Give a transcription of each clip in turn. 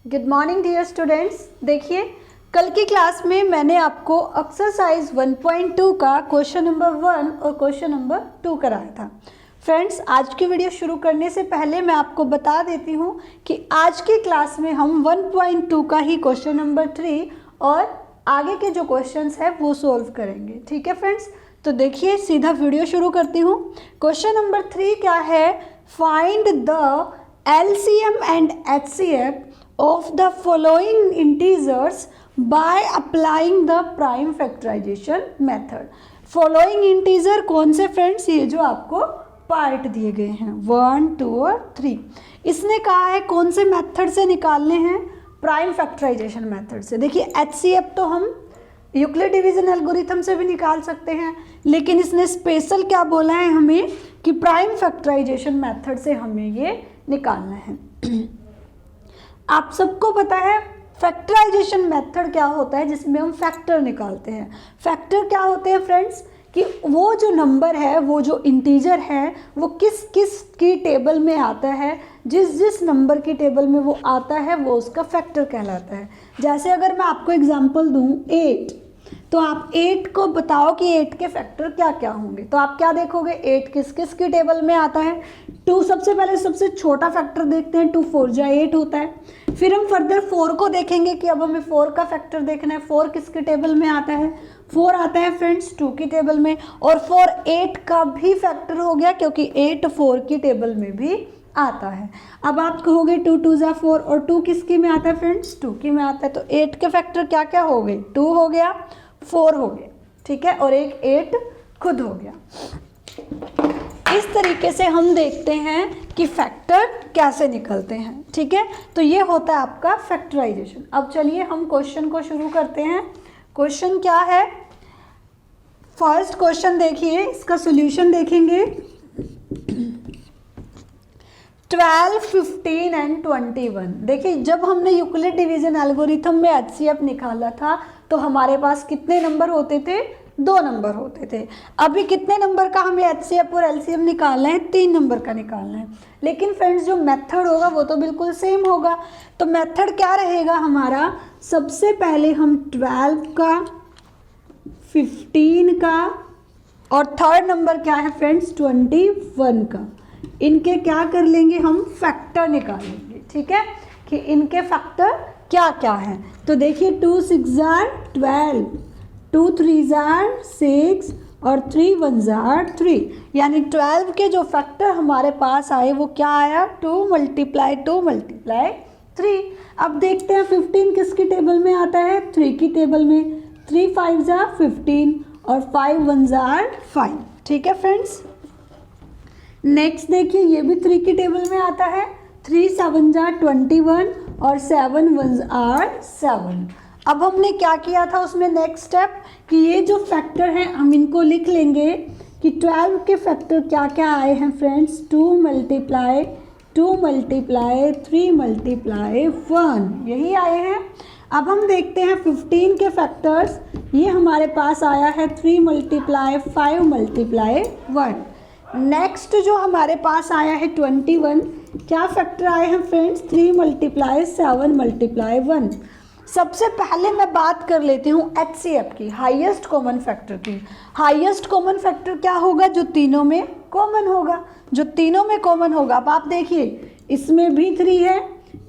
Good morning dear students. देखिए, कल की क्लास में मैंने आपको एक्सरसाइज 1.2 का क्वेश्चन नंबर 1 और क्वेश्चन नंबर 2 कराया था। फ्रेंड्स, आज की वीडियो शुरू करने से पहले मैं आपको बता देती हूँ कि आज की क्लास में हम 1.2 का ही क्वेश्चन नंबर 3 और आगे के जो क्वेश्चंस है वो सोल्व करेंगे। ठीक है फ्रेंड्स, तो देखिए सीधा वीडियो शुरू करती हूँ। क्वेश्चन नंबर 3 क्या है? Find the LCM and HCF of the following integers by applying the prime factorization method। following integer कौन से फ्रेंड्स? ये जो आपको पार्ट दिए गए हैं 1, 2 और 3। इसने कहा है कौन से मेथड से निकालने हैं? प्राइम फैक्टराइजेशन मेथड से। देखिए HCF तो हम यूक्लिड डिवीजन एल्गोरिथम से भी निकाल सकते हैं, लेकिन इसने स्पेशल क्या बोला है हमें कि प्राइम फैक्टराइजेशन मेथड से हमें ये निकालना है। आप सबको पता है फैक्टराइजेशन मेथड क्या होता है, जिसमें हम फैक्टर निकालते हैं। फैक्टर क्या होते हैं फ्रेंड्स? कि वो जो नंबर है, वो जो इंटीजर है, वो किस किस की टेबल में आता है, जिस जिस नंबर की टेबल में वो आता है वो उसका फैक्टर कहलाता है। जैसे अगर मैं आपको एग्जांपल दूं 8, तो आप 8 को बताओ कि 8 के फैक्टर क्या क्या होंगे, तो आप क्या देखोगे? 8 किस किस की टेबल में आता है? 2 सबसे पहले सबसे छोटा फैक्टर देखते हैं, 2 4 जा 8 होता है। फिर हम फर्दर 4 को देखेंगे कि अब हमें 4 का फैक्टर देखना है। 4 किसकी टेबल में आता है? 4 आता है फ्रेंड्स 2 की टेबल में, और 4 8 का भी फैक्टर हो गया क्योंकि 8 4 की टेबल में भी आता है। अब आप कहोगे 2 2 जा 4, और 2 किसकी में आता है फ्रेंड्स? 2 की में आता है। तो 8 के फैक्टर क्या क्या हो गए? 2 हो गया, 4 हो गया, ठीक है, और एक 8 खुद हो गया। इस तरीके से हम देखते हैं कि फैक्टर कैसे निकलते हैं। ठीक है, तो ये होता है आपका फैक्टराइजेशन। अब चलिए हम क्वेश्चन को शुरू करते हैं। क्वेश्चन क्या है? फर्स्ट क्वेश्चन देखिए, इसका सॉल्यूशन देखेंगे। 12, 15 एंड 21। देखिए, जब हमने यूक्लिड डिवीजन एल्गोरिथम में HCF निकाला था तो हमारे पास कितने नंबर होते थे? 2 नंबर होते थे। अभी कितने नंबर का हमें HCF और LCM निकालना है? 3 नंबर का निकालना है। लेकिन फ्रेंड्स, जो मेथड होगा वो तो बिल्कुल सेम होगा। तो मेथड क्या रहेगा हमारा? सबसे पहले हम 12 का, 15 का, और थर्ड नंबर क्या है फ्रेंड्स? 21 का। इनके क्या कर लेंगे? हम फैक्टर निकालेंगे। ठीक है, कि इनके फैक्टर क्या क्या हैं। तो देखिए 2 6 जार 12, 2 3 जार 6 और 3 1 जार 3, यानी 12 के जो फैक्टर हमारे पास आए वो क्या आया? 2 × 3। अब देखते हैं 15 किसकी टेबल में आता है? 3 की टेबल में। 3 5 जार 15 और 5 1 जार 5। ठीक है फ्रेंड्स, नेक्स्ट देखिए ये भी 3 की टेबल में आता है। 3 7 जार 21 और 7 1 आर 7। अब हमने क्या किया था उसमें नेक्स्ट स्टेप, कि ये जो फैक्टर हैं हम इनको लिख लेंगे कि 12 के फैक्टर क्या क्या आए हैं फ्रेंड्स? 2 × 2 × 3 × 1, यही आए हैं। अब हम देखते हैं 15 के फैक्टर्स। ये हमारे पास आया है 3 × 5 × 1। नेक्स्ट जो हमारे पास आया है 21, क्या फैक्टर आए हैं फ्रेंड्स? 3 × 7 × 1। सबसे पहले मैं बात कर लेती हूँ HCF की, हाईएस्ट कॉमन फैक्टर की। हाईएस्ट कॉमन फैक्टर क्या होगा? जो तीनों में कॉमन होगा, जो तीनों में कॉमन होगा। अब आप देखिए, इसमें भी 3 है,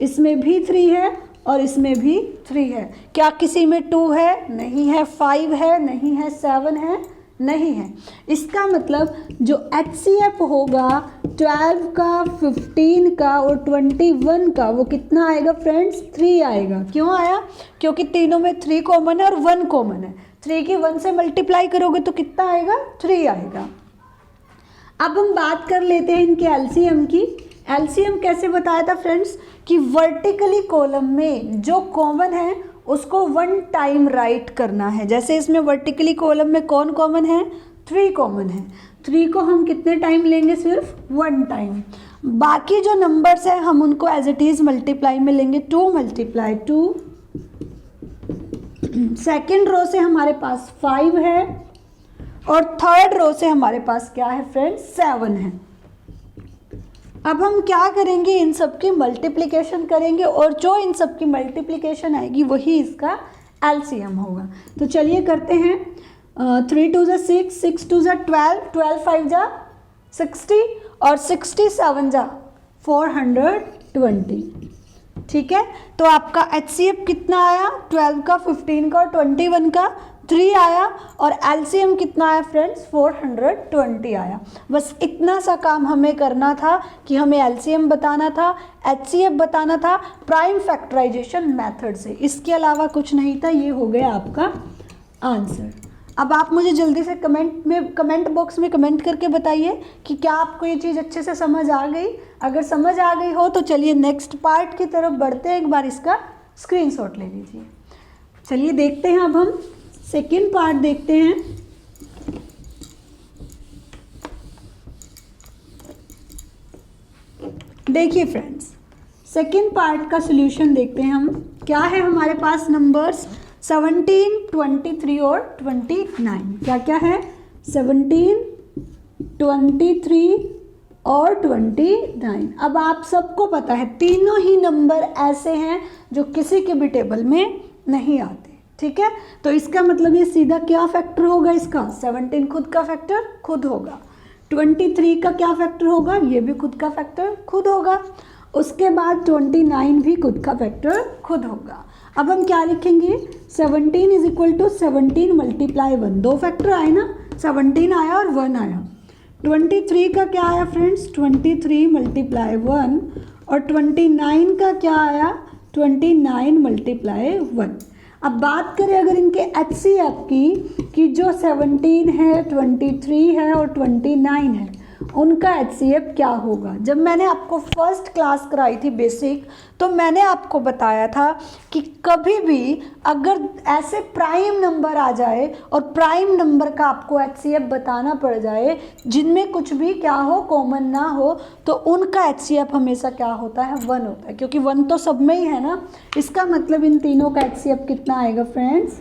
इसमें भी 3 है और इसमें भी 3 है। क्या किसी में 2 है? नहीं है। 5 है? नहीं है। 7 है? नहीं है। इसका मतलब जो HCF होगा 12 का, 15 का और 21 का, वो कितना आएगा फ्रेंड्स? 3 आएगा। क्यों आया? क्योंकि तीनों में 3 कॉमन है और 1 कॉमन है। 3 की 1 से मल्टीप्लाई करोगे तो कितना आएगा? 3 आएगा। अब हम बात कर लेते हैं इनके LCM की। LCM कैसे बताया था फ्रेंड्स? कि वर्टिकली कॉलम में जो कॉमन है उसको 1 टाइम राइट करना है। जैसे इसमें वर्टिकली कॉलम में कौन कॉमन है? 3 कॉमन है। 3 को हम कितने टाइम लेंगे? सिर्फ 1 टाइम। बाकी जो नंबर्स हैं हम उनको एज इट इज़ मल्टीप्लाई में लेंगे। 2 × 2। सेकेंड रो से हमारे पास 5 है और थर्ड रो से हमारे पास क्या है फ्रेंड्स? 7 है। अब हम क्या करेंगे, इन सब की मल्टीप्लिकेशन करेंगे और जो इन सब की मल्टीप्लिकेशन आएगी वही इसका एलसीएम होगा। तो चलिए करते हैं। 3 2 जा 6, 6 2 जा 12, 12 5 जा 60 और 67 जा 420। ठीक है, तो आपका HCF कितना आया, 12 का, 15 का और 21 का 3 आया और LCM कितना आया फ्रेंड्स, 420 आया। बस इतना सा काम हमें करना था कि हमें LCM बताना था, HCF बताना था प्राइम फैक्टराइजेशन मेथड से, इसके अलावा कुछ नहीं था। ये हो गया आपका आंसर। अब आप मुझे जल्दी से कमेंट बॉक्स में कमेंट करके बताइए कि क्या आपको ये चीज़ अच्छे से समझ आ गई। अगर समझ आ गई हो तो चलिए नेक्स्ट पार्ट की तरफ बढ़ते हैं, एक बार इसका स्क्रीनशॉट ले लीजिए। चलिए देखते हैं, अब हम सेकेंड पार्ट देखते हैं। देखिए फ्रेंड्स, सेकेंड पार्ट का सॉल्यूशन देखते हैं हम। क्या है हमारे पास नंबर्स 17, 23 और 29। क्या क्या है, 17, 23 और 29। अब आप सबको पता है तीनों ही नंबर ऐसे हैं जो किसी के भी टेबल में नहीं आते। ठीक है, तो इसका मतलब ये सीधा क्या फैक्टर होगा इसका, 17 खुद का फैक्टर खुद होगा, 23 का क्या फैक्टर होगा, ये भी खुद का फैक्टर खुद होगा, उसके बाद 29 भी खुद का फैक्टर खुद होगा। अब हम क्या लिखेंगे, 17 इज इक्वल टू 17 मल्टीप्लाई 1, दो फैक्टर आए ना, 17 आया और 1 आया। 23 का क्या आया फ्रेंड्स, 23 मल्टीप्लाई 1 और 29 का क्या आया, 29 मल्टीप्लाई 1। अब बात करें अगर इनके HCF की कि जो 17 है, 23 है और 29 है, उनका HCF क्या होगा। जब मैंने आपको फर्स्ट क्लास कराई थी बेसिक, तो मैंने आपको बताया था कि कभी भी अगर ऐसे प्राइम नंबर आ जाए और प्राइम नंबर का आपको HCF बताना पड़ जाए जिनमें कुछ भी क्या हो, कॉमन ना हो, तो उनका HCF हमेशा क्या होता है, 1 होता है, क्योंकि 1 तो सब में ही है ना। इसका मतलब इन तीनों का HCF कितना आएगा फ्रेंड्स,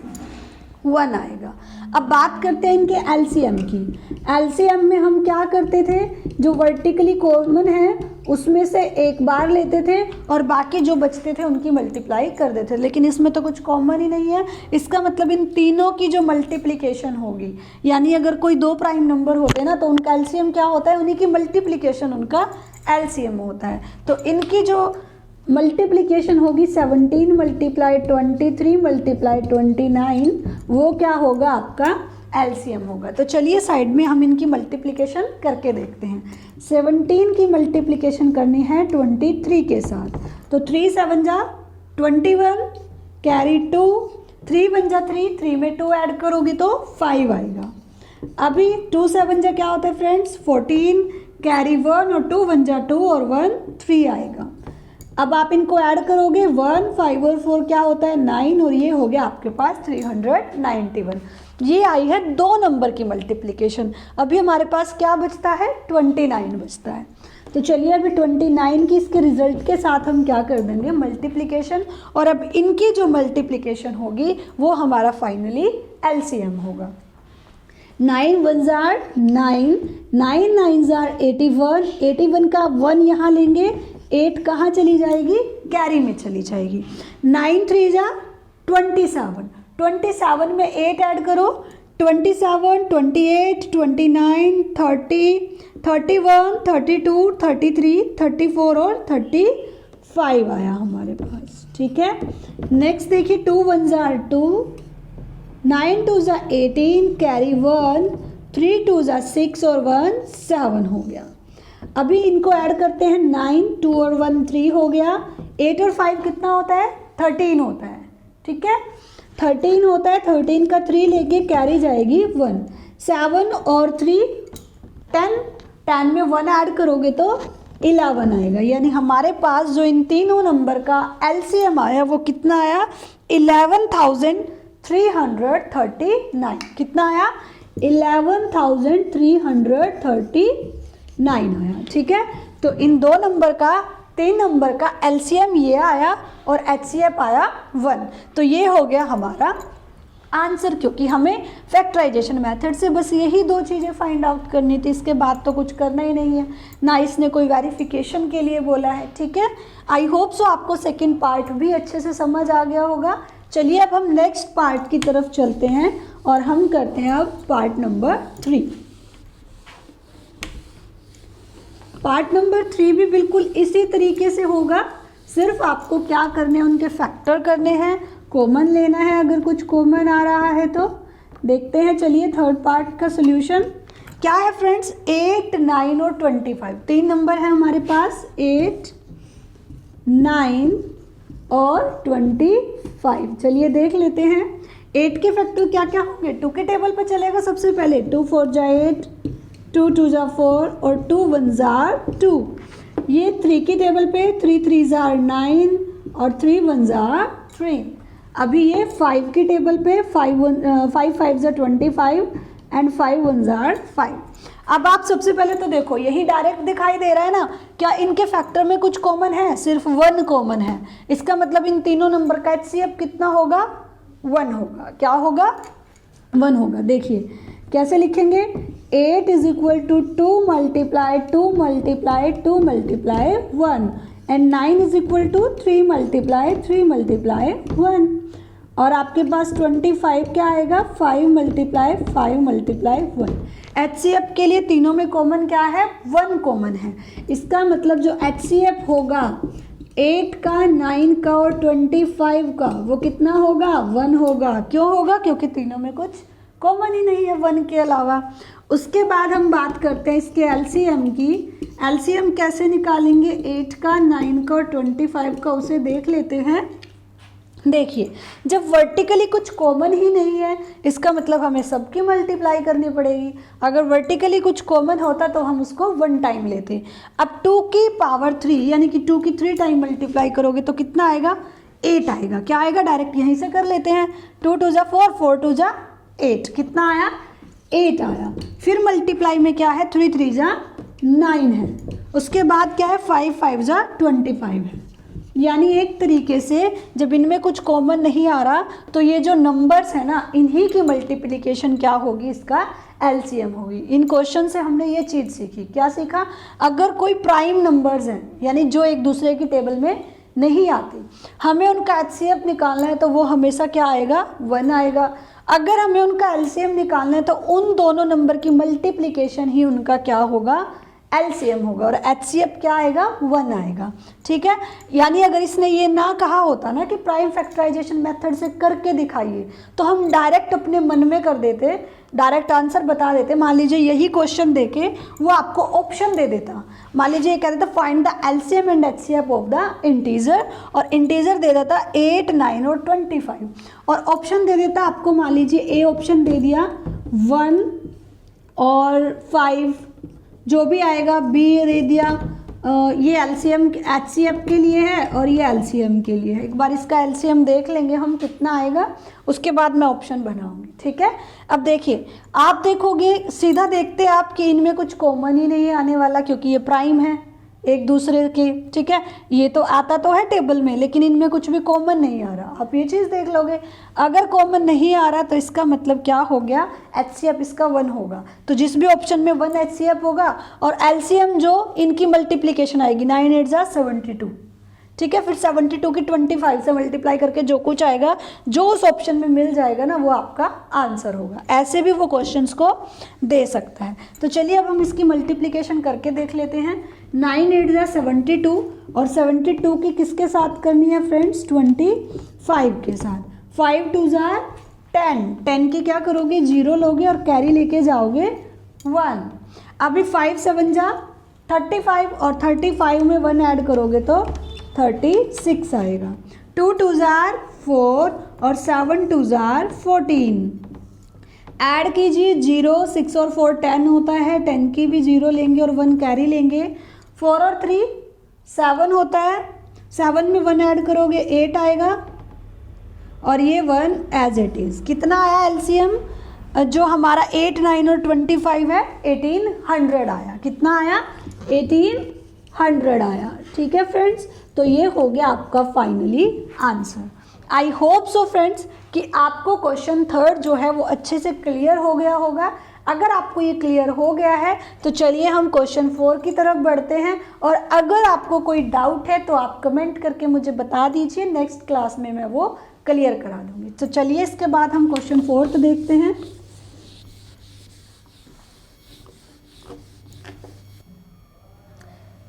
1 आएगा। अब बात करते हैं इनके एलसीएम की। एलसीएम में हम क्या करते थे, जो वर्टिकली कॉमन है उसमें से एक बार लेते थे और बाकी जो बचते थे उनकी मल्टीप्लाई कर देते थे, लेकिन इसमें तो कुछ कॉमन ही नहीं है। इसका मतलब इन तीनों की जो मल्टीप्लिकेशन होगी, यानी अगर कोई दो प्राइम नंबर होते ना तो उनका एलसीएम क्या होता है, उन्हीं की मल्टीप्लिकेशन उनका एलसीएम होता है। तो इनकी जो मल्टीप्लिकेशन होगी 17 मल्टीप्लाई 23 मल्टीप्लाई 29, वो क्या होगा, आपका एलसीएम होगा। तो चलिए साइड में हम इनकी मल्टीप्लिकेशन करके देखते हैं। 17 की मल्टीप्लिकेशन करनी है 23 के साथ, तो 3 7 जा 21, कैरी 2, 3 1 जा 3, 3 में 2 ऐड करोगी तो 5 आएगा। अभी 2 7 जा क्या होता है फ्रेंड्स, 14, कैरी 1 और 2 1 जा 2 और 1 3 आएगा। अब आप इनको ऐड करोगे, 1 5 और 4 क्या होता है, 9, और ये हो गया आपके पास 391। ये आई है दो नंबर की मल्टीप्लिकेशन। अभी हमारे पास क्या बचता है, 29 बचता है। तो चलिए अभी 29 की इसके रिजल्ट के साथ हम क्या कर देंगे, मल्टीप्लिकेशन, और अब इनकी जो मल्टीप्लिकेशन होगी वो हमारा फाइनली एलसीएम होगा। 9 1 जार 9, 9 9 जार 81, 81 का 1 यहाँ लेंगे, 8 कहाँ चली जाएगी, कैरी में चली जाएगी। 9 3 जा 27, 27 में 8 ऐड करो, 27 28 29 30 31 32 33 34 और 35 आया हमारे पास। ठीक है, नेक्स्ट देखिए, 2 1 जार 2, 9 2 जा 18, कैरी 1, 3 2 जा 6 और 1 7 हो गया। अभी इनको ऐड करते हैं, 9 2 और 1 3 हो गया, 8 और 5 कितना होता है, 13 होता है। ठीक है, 13 होता है, 13 का 3 लेके कैरी जाएगी 1, 7 और 3 10, 10 में 1 ऐड करोगे तो 11 आएगा। यानी हमारे पास जो इन तीनों नंबर का एलसीएम आया वो कितना आया, 11,339। कितना आया, 11,339 आया। ठीक है, तो इन दो नंबर का, 3 नंबर का एलसीएम ये आया और एचसीएफ आया 1। तो ये हो गया हमारा आंसर, क्योंकि हमें फैक्टराइजेशन मेथड से बस यही दो चीज़ें फाइंड आउट करनी थी, इसके बाद तो कुछ करना ही नहीं है, ना इसने कोई वेरिफिकेशन के लिए बोला है। ठीक है, आई होप सो आपको सेकंड पार्ट भी अच्छे से समझ आ गया होगा। चलिए अब हम नेक्स्ट पार्ट की तरफ चलते हैं और हम करते हैं अब पार्ट नंबर 3। पार्ट नंबर 3 भी बिल्कुल इसी तरीके से होगा, सिर्फ आपको क्या करने हैं, उनके फैक्टर करने हैं, कॉमन लेना है अगर कुछ कॉमन आ रहा है तो। देखते हैं, चलिए थर्ड पार्ट का सोल्यूशन क्या है फ्रेंड्स। 8, 9 और 25, 3 नंबर है हमारे पास, 8, 9 और 25। चलिए देख लेते हैं 8 के फैक्टर क्या क्या होंगे। 2 के टेबल पर चलेगा सबसे पहले, 2 4 जा 8, 2 2 जा 4 और 2 1 जा 2। ये 3 की टेबल पे 3 3 जा 9 और 3 1 जा 3। अभी ये 5 की टेबल पे 5 5 जा 25 एंड 5 1 जा 5। अब आप सबसे पहले तो देखो, यही डायरेक्ट दिखाई दे रहा है ना, क्या इनके फैक्टर में कुछ कॉमन है? सिर्फ 1 कॉमन है। इसका मतलब इन तीनों नंबर का HCF कितना होगा? 1 होगा। क्या होगा? 1 होगा। देखिए कैसे लिखेंगे, 8 is equal to 2 multiply 2 multiply 2 multiply 1 and 9 is equal to 3 multiply 3 multiply 1। और आपके पास 25 क्या आएगा? 5 मल्टीप्लाई 5 मल्टीप्लाई 1। HCF के लिए तीनों में कॉमन क्या है? 1 कॉमन है। इसका मतलब जो HCF होगा 8 का, 9 का और 25 का, वो कितना होगा? 1 होगा। क्यों होगा? क्योंकि तीनों में कुछ कॉमन ही नहीं है 1 के अलावा। उसके बाद हम बात करते हैं इसके LCM की। LCM कैसे निकालेंगे? 8 का, 9 का और 25 का, उसे देख लेते हैं। देखिए, जब वर्टिकली कुछ कॉमन ही नहीं है, इसका मतलब हमें सबकी मल्टीप्लाई करनी पड़ेगी। अगर वर्टिकली कुछ कॉमन होता तो हम उसको 1 टाइम लेते। अब 2 की पावर 3 यानी कि 2 की 3 टाइम मल्टीप्लाई करोगे तो कितना आएगा? 8 आएगा। क्या आएगा? डायरेक्ट यहीं से कर लेते हैं। 2 2 जा 4, 4 2 जा 8। कितना आया? 8 आया। फिर मल्टीप्लाई में क्या है? 3 3 जा 9 है। उसके बाद क्या है? 5 5 जा 25 है। यानी एक तरीके से जब इनमें कुछ कॉमन नहीं आ रहा तो ये जो नंबर्स है ना, इन्हीं की मल्टीप्लिकेशन क्या होगी? इसका LCM होगी। इन क्वेश्चन से हमने ये चीज़ सीखी। क्या सीखा? अगर कोई प्राइम नंबर्स हैं, यानी जो एक दूसरे की टेबल में नहीं आती, हमें उनका HCF निकालना है तो वो हमेशा क्या आएगा? 1 आएगा। अगर हमें उनका LCM निकालना है तो उन दोनों नंबर की मल्टीप्लिकेशन ही उनका क्या होगा? LCM होगा। और HCF क्या आएगा? 1 आएगा। ठीक है, यानी अगर इसने ये ना कहा होता ना कि प्राइम फैक्टराइजेशन मेथड से करके दिखाइए, तो हम डायरेक्ट अपने मन में कर देते, डायरेक्ट आंसर बता देते। मान लीजिए यही क्वेश्चन देके वो आपको ऑप्शन दे देता, मान लीजिए ये कह देता find the LCM and HCF of the integer, और इंटीजर दे देता 8 9 और 25, और ऑप्शन दे देता आपको, मान लीजिए ए ऑप्शन दे दिया 1 और 5, जो भी आएगा। बी दे दिया, ये LCM HCF के लिए है और ये LCM के लिए है। एक बार इसका LCM देख लेंगे हम कितना आएगा, उसके बाद मैं ऑप्शन बनाऊंगी। ठीक है, अब देखिए, आप देखोगे सीधा देखते आप कि इनमें कुछ कॉमन ही नहीं आने वाला, क्योंकि ये प्राइम है एक दूसरे के। ठीक है, ये तो आता तो है टेबल में, लेकिन इनमें कुछ भी कॉमन नहीं आ रहा। आप ये चीज़ देख लोगे, अगर कॉमन नहीं आ रहा तो इसका मतलब क्या हो गया? HCF इसका 1 होगा। तो जिस भी ऑप्शन में 1 HCF होगा, और LCM जो इनकी मल्टीप्लिकेशन आएगी 9 8 जा 72। ठीक है, फिर 72 की 25 से मल्टीप्लाई करके जो कुछ आएगा, जो उस ऑप्शन में मिल जाएगा ना, वो आपका आंसर होगा। ऐसे भी वो क्वेश्चंस को दे सकता है। तो चलिए अब हम इसकी मल्टीप्लिकेशन करके देख लेते हैं। 9 8 जा 72, और 72 की किसके साथ करनी है फ्रेंड्स? 25 के साथ। 5 2 जा 10, 10 की क्या करोगे? 0 लोगे और कैरी लेके जाओगे 1। अभी 5 7 जा 35, और 35 में 1 ऐड करोगे तो 36 आएगा। 2 2 जार 4 और 7 2 जार 14। ऐड कीजिए 0, 6 और 4 10 होता है, 10 की भी 0 लेंगे और 1 कैरी लेंगे। 4 और 3 7 होता है, 7 में 1 ऐड करोगे 8 आएगा, और ये 1 एज इट इज़। कितना आया LCM? जो हमारा 8 9 और 25 है, 1800 आया। कितना आया? 1800 आया। ठीक है फ्रेंड्स, तो ये हो गया आपका finally answer. I hope so friends कि आपको क्वेश्चन थर्ड जो है वो अच्छे से क्लियर हो गया होगा। अगर आपको ये क्लियर हो गया है तो चलिए हम क्वेश्चन 4 की तरफ बढ़ते हैं, और अगर आपको कोई डाउट है तो आप कमेंट करके मुझे बता दीजिए, नेक्स्ट क्लास में मैं वो क्लियर करा दूंगी। तो चलिए इसके बाद हम क्वेश्चन 4 देखते हैं।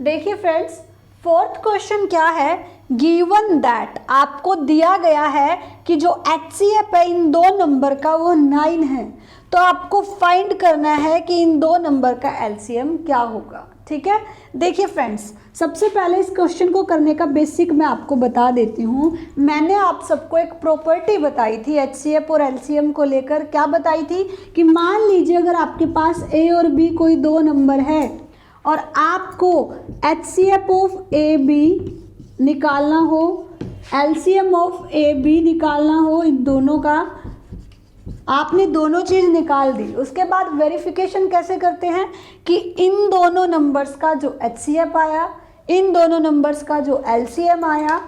देखिए फ्रेंड्स, फोर्थ क्वेश्चन क्या है, गिवन दैट आपको दिया गया है कि जो HCF है इन दो नंबर का वो 9 है, तो आपको फाइंड करना है कि इन दो नंबर का LCM क्या होगा। ठीक है, देखिए फ्रेंड्स, सबसे पहले इस क्वेश्चन को करने का बेसिक मैं आपको बता देती हूँ। मैंने आप सबको एक प्रॉपर्टी बताई थी HCF और LCM को लेकर। क्या बताई थी कि मान लीजिए अगर आपके पास A और B कोई दो नंबर है और आपको HCF ऑफ AB निकालना हो, LCM ऑफ AB निकालना हो, इन दोनों का आपने दोनों चीज़ निकाल दी। उसके बाद वेरिफिकेशन कैसे करते हैं कि इन दोनों नंबर्स का जो HCF आया, इन दोनों नंबर्स का जो LCM आया,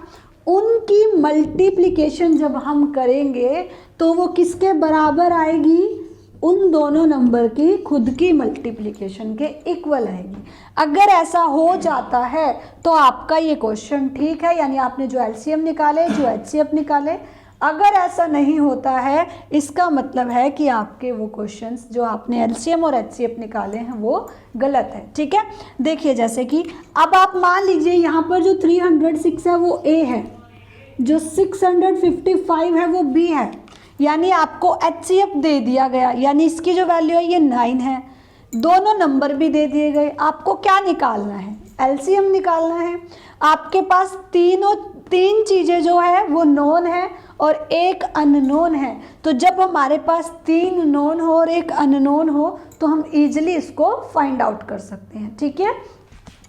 उनकी मल्टीप्लिकेशन जब हम करेंगे तो वो किसके बराबर आएगी, उन दोनों नंबर की खुद की मल्टीप्लिकेशन के इक्वल आएगी। अगर ऐसा हो जाता है तो आपका ये क्वेश्चन ठीक है, यानी आपने जो LCM निकाले, जो HCF निकाले। अगर ऐसा नहीं होता है इसका मतलब है कि आपके वो क्वेश्चंस जो आपने LCM और HCF निकाले हैं वो गलत है। ठीक है, देखिए जैसे कि अब आप मान लीजिए यहाँ पर जो 306 है वो A है, जो 655 है वो B है, यानी आपको HCF दे दिया गया, यानी इसकी जो वैल्यू है ये 9 है, दोनों नंबर भी दे दिए गए। आपको क्या निकालना है, LCM निकालना है। आपके पास तीन चीज़ें जो है वो नोन है और एक अननोन है। तो जब हमारे पास 3 नोन हो और एक अननोन हो तो हम इजीली इसको फाइंड आउट कर सकते हैं। ठीक है,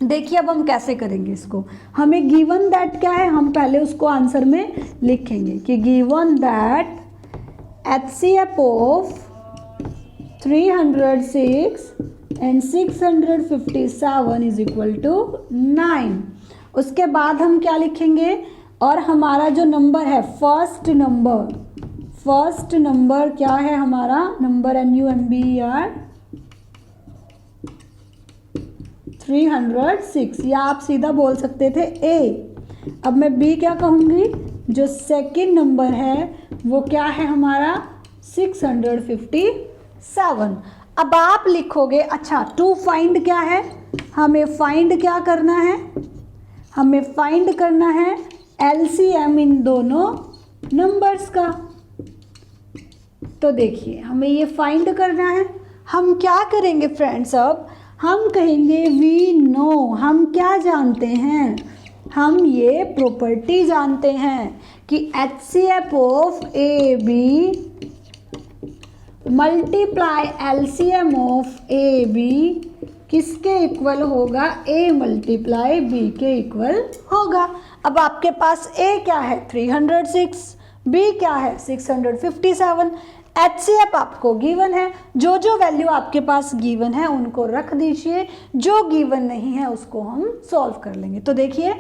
देखिए अब हम कैसे करेंगे इसको। हमें गिवन दैट क्या है, हम पहले उसको आंसर में लिखेंगे कि given that HCF of 306 and 657 is equal to 9। उसके बाद हम क्या लिखेंगे, और हमारा जो नंबर है फर्स्ट नंबर क्या है, हमारा नंबर NUMBER 306, या आप सीधा बोल सकते थे A। अब मैं B क्या कहूँगी, जो सेकंड नंबर है वो क्या है हमारा 657। अब आप लिखोगे, अच्छा टू फाइंड क्या है, हमें फाइंड क्या करना है, हमें फाइंड करना है LCM इन दोनों नंबर्स का। तो देखिए हमें ये फाइंड करना है। हम क्या करेंगे फ्रेंड्स, अब हम कहेंगे वी नो, हम क्या जानते हैं, हम ये प्रॉपर्टी जानते हैं कि HCF of AB multiply LCM of AB किसके इक्वल होगा, A मल्टीप्लाई B के इक्वल होगा। अब आपके पास A क्या है 306, B क्या है 657, HCF आपको गिवन है। जो जो वैल्यू आपके पास गिवन है उनको रख दीजिए, जो गिवन नहीं है उसको हम सॉल्व कर लेंगे। तो देखिए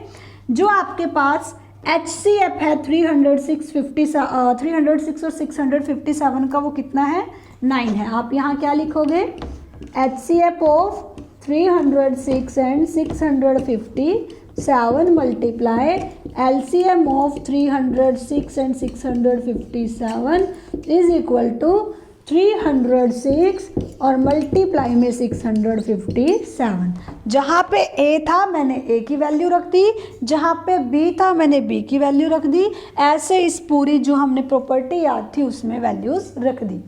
जो आपके पास HCF है 306 और 657 का वो कितना है 9 है। आप यहाँ क्या लिखोगे, HCF of 306 and 657 multiply LCM of 306 and 657 is equal to 306 और मल्टीप्लाई में 657। जहाँ पे A था मैंने A की वैल्यू रख दी, जहाँ पे B था मैंने B की वैल्यू रख दी। ऐसे इस पूरी जो हमने प्रॉपर्टी याद थी उसमें वैल्यूज़ रख दी।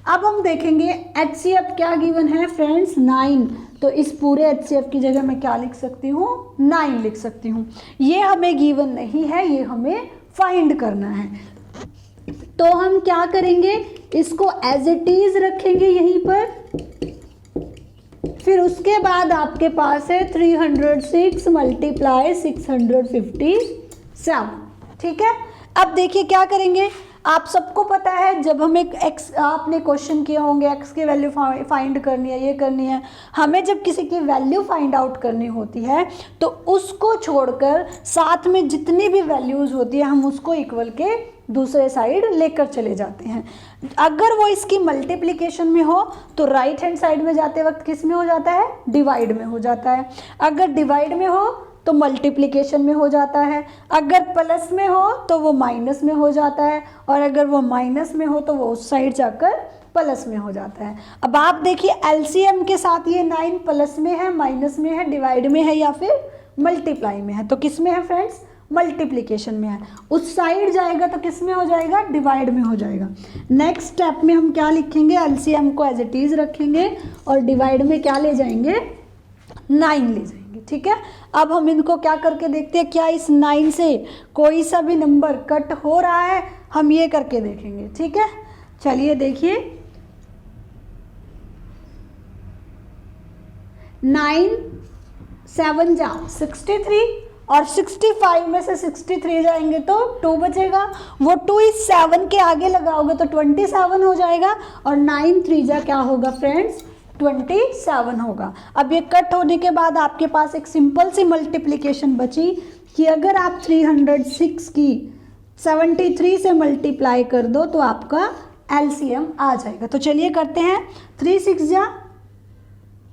अब हम देखेंगे HCF क्या गिवन है फ्रेंड्स 9, तो इस पूरे HCF की जगह मैं क्या लिख सकती हूँ 9 लिख सकती हूँ। ये हमें गिवन नहीं है, ये हमें फाइंड करना है। तो हम क्या करेंगे, इसको एज इट इज रखेंगे यहीं पर। फिर उसके बाद आपके पास है 306 मल्टीप्लाई 657। ठीक है, अब देखिए क्या करेंगे, आप सबको पता है जब हम एक एक्स, आपने क्वेश्चन किए होंगे एक्स की वैल्यू फाइंड करनी है, ये करनी है, हमें जब किसी की वैल्यू फाइंड आउट करनी होती है तो उसको छोड़कर साथ में जितनी भी वैल्यूज़ होती है हम उसको इक्वल के दूसरे साइड लेकर चले जाते हैं। अगर वो इसकी मल्टीप्लिकेशन में हो तो राइट हैंड साइड में जाते वक्त किस में हो जाता है, डिवाइड में हो जाता है। अगर डिवाइड में हो तो मल्टीप्लिकेशन में हो जाता है, अगर प्लस में हो तो वो माइनस में हो जाता है, और अगर वो माइनस में हो तो वो उस साइड जाकर प्लस में हो जाता है। अब आप देखिए एलसीएम के साथ ये 9 प्लस में है, माइनस में है, डिवाइड में है या फिर मल्टीप्लाई में है, तो किस में है फ्रेंड्स, मल्टीप्लिकेशन में है। उस साइड जाएगा तो किस में हो जाएगा, डिवाइड में हो जाएगा। नेक्स्ट स्टेप में हम क्या लिखेंगे, एलसीएम को एज इट इज रखेंगे और डिवाइड में क्या ले जाएंगे, 9 ले जाएंगे। ठीक है, अब हम इनको क्या करके देखते हैं, क्या इस 9 से कोई सा भी नंबर कट हो रहा है, हम ये करके देखेंगे। ठीक है, चलिए देखिए 9 7 जा 63 और 65 में से 63 जाएंगे तो 2 बचेगा, वो 2 इस 7 के आगे लगाओगे तो 27 हो जाएगा, और 9 3 जा क्या होगा फ्रेंड्स, 27 होगा। अब ये कट होने के बाद आपके पास एक सिंपल सी मल्टीप्लिकेशन बची कि अगर आप 306 की 73 से मल्टीप्लाई कर दो तो आपका एलसीएम आ जाएगा। तो चलिए करते हैं, 3 6 जा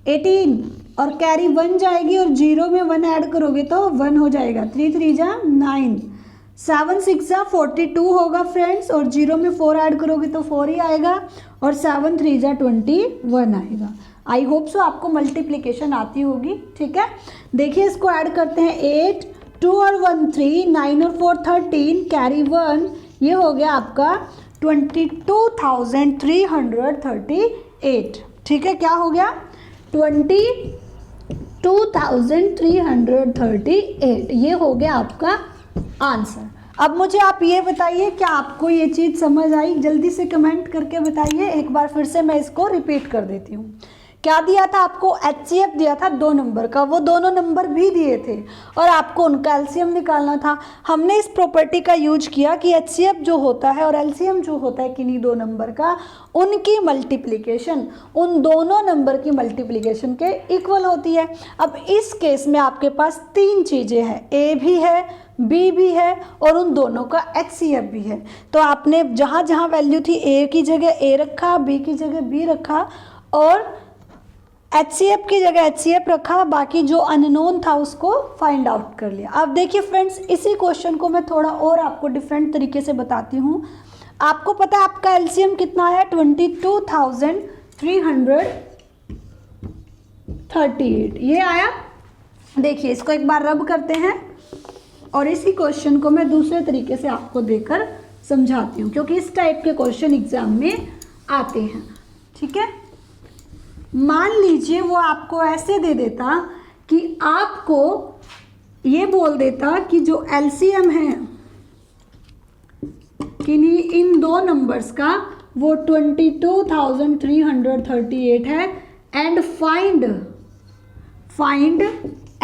18 और कैरी 1 जाएगी और 0 में 1 ऐड करोगे तो 1 हो जाएगा, 3 3 जा 9, 7 6 जा 42 होगा फ्रेंड्स, और 0 में 4 ऐड करोगे तो 4 ही आएगा, और 7 3 जा 21 आएगा। आई होप सो आपको मल्टीप्लिकेशन आती होगी। ठीक है, देखिए इसको ऐड करते हैं, 8 2 और 1 3, 9 और 4 13, कैरी 1, ये हो गया आपका 22,338। ठीक है, क्या हो गया, 22,338, ये हो गया आपका आंसर। अब मुझे आप ये बताइए क्या आपको ये चीज़ समझ आई, जल्दी से कमेंट करके बताइए। एक बार फिर से मैं इसको रिपीट कर देती हूँ। क्या दिया था आपको, HCF दिया था 2 नंबर का, वो दोनों नंबर भी दिए थे और आपको उनका एलसीएम निकालना था। हमने इस प्रॉपर्टी का यूज किया कि HCF जो होता है और एलसीएम जो होता है किन्हीं 2 नंबर का, उनकी मल्टीप्लिकेशन उन दोनों नंबर की मल्टीप्लिकेशन के इक्वल होती है। अब इस केस में आपके पास 3 चीज़ें हैं, A भी है, B भी है और उन दोनों का HCF भी है। तो आपने जहाँ जहाँ वैल्यू थी A की जगह A रखा, B की जगह B रखा और HCF की जगह HCF रखा, बाकी जो अननोन था उसको फाइंड आउट कर लिया। अब देखिए फ्रेंड्स, इसी क्वेश्चन को मैं थोड़ा और आपको डिफरेंट तरीके से बताती हूँ। आपको पता है आपका एलसीएम कितना है, 22,338 ये आया। देखिए इसको एक बार रब करते हैं और इसी क्वेश्चन को मैं दूसरे तरीके से आपको देकर समझाती हूँ, क्योंकि इस टाइप के क्वेश्चन एग्जाम में आते हैं। ठीक है, मान लीजिए वो आपको ऐसे दे देता कि आपको ये बोल देता कि जो एलसीएम है किन्हीं इन 2 नंबर्स का वो 22,338 है, and find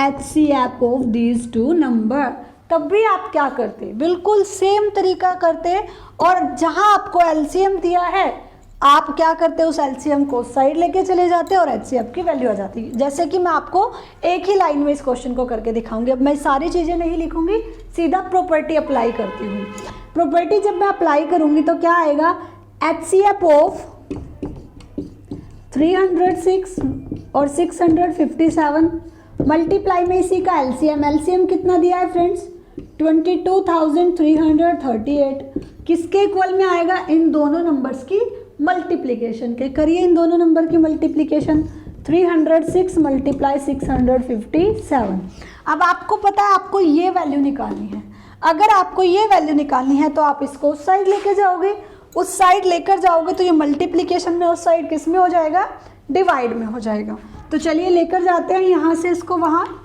HCF of these 2 number. तब भी आप क्या करते, बिल्कुल सेम तरीका करते, और जहां आपको एलसीएम दिया है आप क्या करते, उस एलसीएम को साइड लेके चले जाते और HCF की वैल्यू आ जाती है। जैसे कि मैं आपको एक ही लाइन में इस क्वेश्चन को करके दिखाऊंगी। अब मैं सारी चीज़ें नहीं लिखूंगी, सीधा प्रॉपर्टी अप्लाई करती हूँ। प्रॉपर्टी जब मैं अप्लाई करूंगी तो क्या आएगा, HCF ऑफ 306 और 657 मल्टीप्लाई में इसी का एलसीएम कितना दिया है फ्रेंड्स, 22,338। किसके इक्वल में आएगा, इन दोनों नंबर्स की मल्टीप्लिकेशन के। करिए इन दोनों नंबर की मल्टीप्लिकेशन, 306 मल्टीप्लाई 657। अब आपको पता है आपको ये वैल्यू निकालनी है। अगर आपको ये वैल्यू निकालनी है तो आप इसको उस साइड लेके जाओगे, उस साइड लेकर जाओगे तो ये मल्टीप्लिकेशन में उस साइड किस में हो जाएगा, डिवाइड में हो जाएगा। तो चलिए लेकर जाते हैं यहाँ से इसको वहाँ,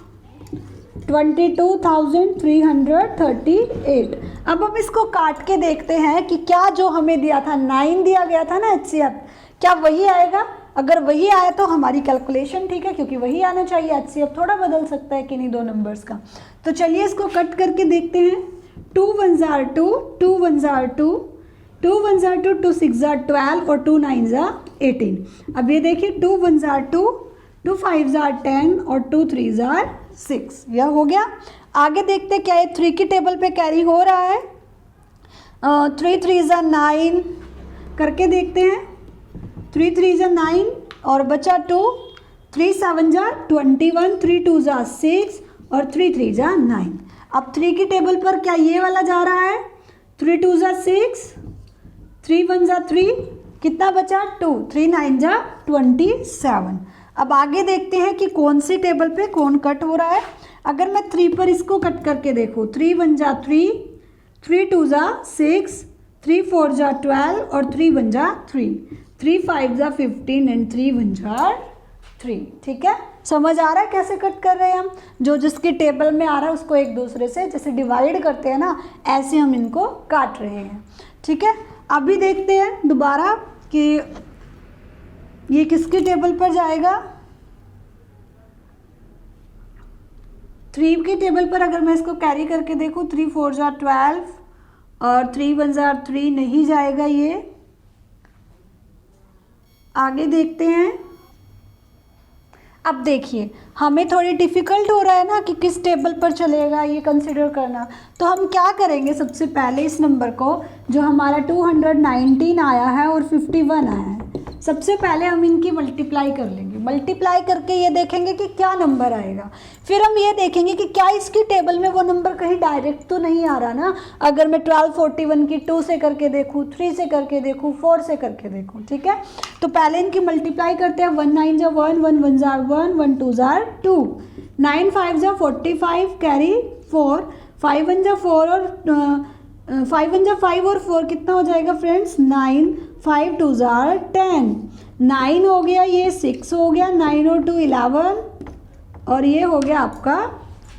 22,338। अब हम इसको काट के देखते हैं कि क्या जो हमें दिया था 9 दिया गया था ना HCF, क्या वही आएगा। अगर वही आया तो हमारी कैलकुलेशन ठीक है, क्योंकि वही आना चाहिए। HCF थोड़ा बदल सकता है किन्हीं 2 नंबर्स का। तो चलिए इसको कट करके देखते हैं। 2 1 जार 2, 2 1 जार 2, 2 1 जार 2, 2 6 जार 12 और 2 9 जार 18। अब ये देखिए 2 1 जार 2, 2 5 जार 10 और 2 3 जार 6, यह हो गया। आगे देखते क्या ये 3 की टेबल पे कैरी हो रहा है। 3 3 जार 9 करके देखते हैं। 3 3 जार 9 और बचा 2, 3 7 जार 21, 3 2 जार 6 और 3 3 जार 9। अब 3 की टेबल पर क्या ये वाला जा रहा है, 3 2 जार 6, 3 1 जार 3, कितना बचा 2, 3 9 जार 27। अब आगे देखते हैं कि कौन सी टेबल पे कौन कट हो रहा है। अगर मैं 3 पर इसको कट करके देखूँ, 3 1 जार 3, 3 2 जार 6, 3 4 जार 12 और 3 1 जार 3, 3 5 जार 15 एंड 3 1 जार 3। ठीक है, समझ आ रहा है कैसे कट कर रहे हैं हम। जो जिसकी टेबल में आ रहा है उसको एक दूसरे से जैसे डिवाइड करते हैं ना, ऐसे हम इनको काट रहे हैं। ठीक है, अभी देखते हैं दोबारा कि ये किसकी टेबल पर जाएगा। 3 की टेबल पर अगर मैं इसको कैरी करके देखूँ, 3 4 जार 12 और 3 1 जार 3 नहीं जाएगा ये। आगे देखते हैं। अब देखिए हमें थोड़ी डिफ़िकल्ट हो रहा है ना कि किस टेबल पर चलेगा ये कंसिडर करना। तो हम क्या करेंगे, सबसे पहले इस नंबर को जो हमारा 219 आया है और 51 आया है, सबसे पहले हम इनकी मल्टीप्लाई कर लेंगे। मल्टीप्लाई करके ये देखेंगे कि क्या नंबर आएगा। फिर हम ये देखेंगे कि क्या इसकी टेबल में वो नंबर कहीं डायरेक्ट तो नहीं आ रहा ना। अगर मैं 1241 की 2 से करके देखूँ, 3 से करके देखूँ, 4 से करके देखूँ। ठीक है, तो पहले इनकी मल्टीप्लाई करते हैं। 1 9 जा 1, 1 1 जार 1, 1 2 जार 2, 9 5 जा 45 कैरी 4, 5 1 जा 4 और 5 1 जा 5 और 4 कितना हो जाएगा फ्रेंड्स 9, 5 2 जार 10, 9 हो गया, ये 6 हो गया, 9 और 2 11 और ये हो गया आपका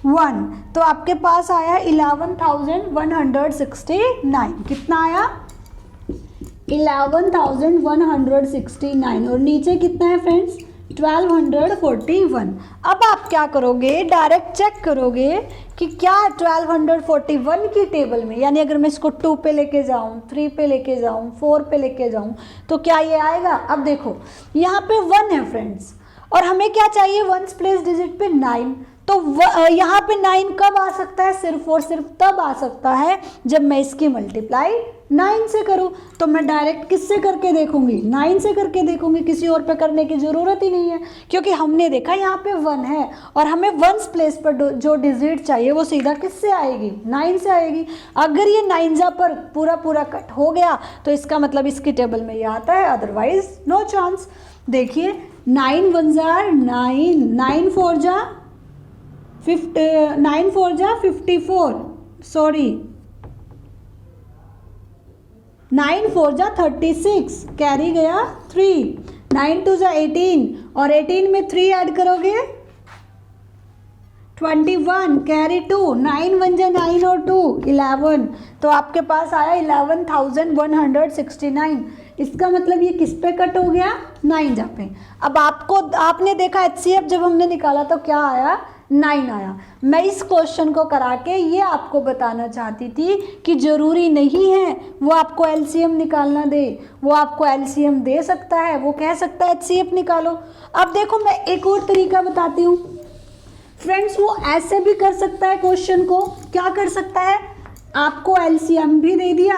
1। तो आपके पास आया 11,169। कितना आया 11,169 और नीचे कितना है फ्रेंड्स 1241। अब आप क्या करोगे, डायरेक्ट चेक करोगे कि क्या 1241 की टेबल में, यानी अगर मैं इसको 2 पे लेके जाऊँ, 3 पे लेके जाऊँ, 4 पे लेके जाऊँ तो क्या ये आएगा। अब देखो यहाँ पे 1 है फ्रेंड्स और हमें क्या चाहिए, 1 प्लेस डिजिट पे 9। तो यहाँ पे 9 कब आ सकता है, सिर्फ और सिर्फ तब आ सकता है जब मैं इसकी मल्टीप्लाई 9 से करूँ। तो मैं डायरेक्ट किससे करके देखूंगी, 9 से करके देखूंगी, किसी और पे करने की ज़रूरत ही नहीं है, क्योंकि हमने देखा यहाँ पे 1 है और हमें 1 प्लेस पर जो डिजिट चाहिए वो सीधा किससे आएगी, 9 से आएगी। अगर ये 9 जा पर पूरा कट हो गया तो इसका मतलब इसकी टेबल में ये आता है, अदरवाइज नो चांस। देखिए 9 1 जार 9, 9 4 जा 54, सॉरी 9 4 जा 36 कैरी गया 3, 9 2 जा 18 और 18 में 3 ऐड करोगे 21 कैरी 2, 9 1 जा 9 और 2 11। तो आपके पास आया 11,169। इसका मतलब ये किस पे कट हो गया, 9 जा पे। अब आपने देखा HCF जब हमने निकाला तो क्या आया, 9 आया। मैं इस क्वेश्चन को करा के ये आपको बताना चाहती थी कि ज़रूरी नहीं है वो आपको LCM निकालना दे, वो आपको LCM दे सकता है, वो कह सकता है HCF निकालो। अब देखो मैं एक और तरीका बताती हूँ फ्रेंड्स, वो ऐसे भी कर सकता है क्वेश्चन को। क्या कर सकता है, आपको LCM भी दे दिया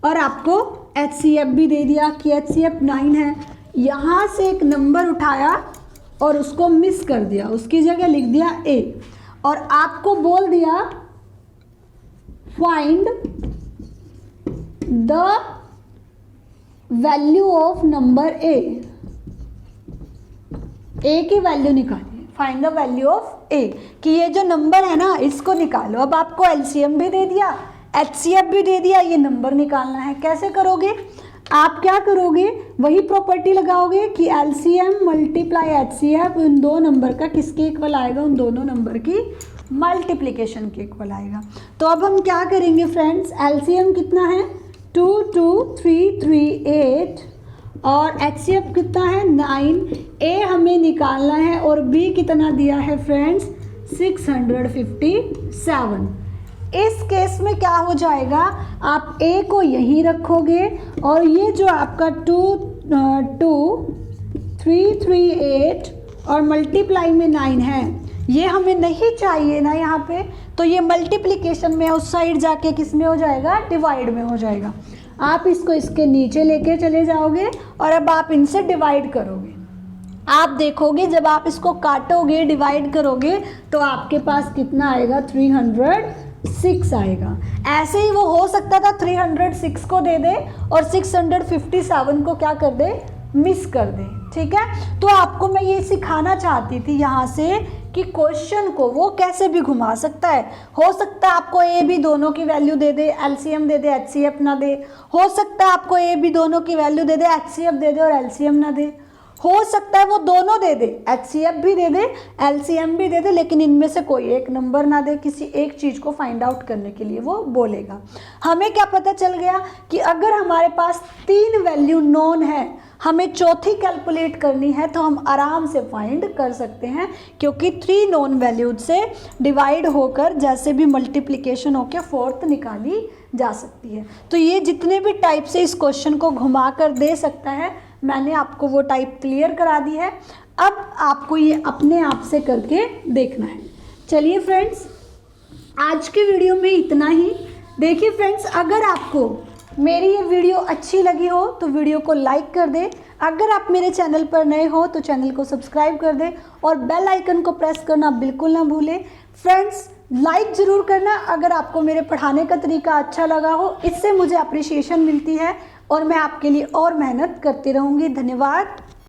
और आपको HCF भी दे दिया कि HCF 9 है, यहाँ से एक नंबर उठाया और उसको मिस कर दिया, उसकी जगह लिख दिया A और आपको बोल दिया find the value of number A की वैल्यू निकालिए, find the value of A, कि ये जो नंबर है ना इसको निकालो। अब आपको LCM भी दे दिया, HCF भी दे दिया, ये नंबर निकालना है। कैसे करोगे, आप क्या करोगे, वही प्रॉपर्टी लगाओगे कि LCM मल्टीप्लाई HCF उन दो नंबर का किसके इक्वल आएगा, उन दोनों नंबर की मल्टीप्लिकेशन के इक्वल आएगा। तो अब हम क्या करेंगे फ्रेंड्स, LCM कितना है 2 2 3 3 8 और HCF कितना है 9। A हमें निकालना है और B कितना दिया है फ्रेंड्स 657। इस केस में क्या हो जाएगा, आप a को यहीं रखोगे और ये जो आपका 338 और मल्टीप्लाई में 9 है, ये हमें नहीं चाहिए ना यहाँ पे, तो ये मल्टीप्लिकेशन में उस साइड जाके किस में हो जाएगा, डिवाइड में हो जाएगा। आप इसको इसके नीचे लेके चले जाओगे और अब आप इनसे डिवाइड करोगे। आप देखोगे जब आप इसको काटोगे, डिवाइड करोगे, तो आपके पास कितना आएगा, 306 आएगा। ऐसे ही वो हो सकता था 306 को दे दे और 657 को क्या कर दे, मिस कर दे। ठीक है, तो आपको मैं ये सिखाना चाहती थी यहाँ से कि क्वेश्चन को वो कैसे भी घुमा सकता है। हो सकता है आपको ए बी दोनों की वैल्यू दे दे, एलसीएम दे दे, एचसीएफ ना दे। हो सकता है आपको ए बी दोनों की वैल्यू दे दे, एचसीएफ दे दे और एलसीएम ना दे। हो सकता है वो दोनों दे दे, एचसीएफ भी दे दे, एलसीएम भी दे दे, लेकिन इनमें से कोई एक नंबर ना दे, किसी एक चीज़ को फाइंड आउट करने के लिए वो बोलेगा। हमें क्या पता चल गया कि अगर हमारे पास 3 वैल्यू नोन है, हमें चौथी कैलकुलेट करनी है तो हम आराम से फाइंड कर सकते हैं, क्योंकि 3 नोन वैल्यूज से डिवाइड होकर जैसे भी मल्टीप्लिकेशन होकर 4th निकाली जा सकती है। तो ये जितने भी टाइप से इस क्वेश्चन को घुमा कर दे सकता है, मैंने आपको वो टाइप क्लियर करा दी है। अब आपको ये अपने आप से करके देखना है। चलिए फ्रेंड्स, आज के वीडियो में इतना ही। देखिए फ्रेंड्स, अगर आपको मेरी ये वीडियो अच्छी लगी हो तो वीडियो को लाइक कर दें। अगर आप मेरे चैनल पर नए हो तो चैनल को सब्सक्राइब कर दें और बेल आइकन को प्रेस करना बिल्कुल ना भूलें। फ्रेंड्स, लाइक ज़रूर करना अगर आपको मेरे पढ़ाने का तरीका अच्छा लगा हो, इससे मुझे अप्रिशिएशन मिलती है और मैं आपके लिए और मेहनत करती रहूँगी। धन्यवाद।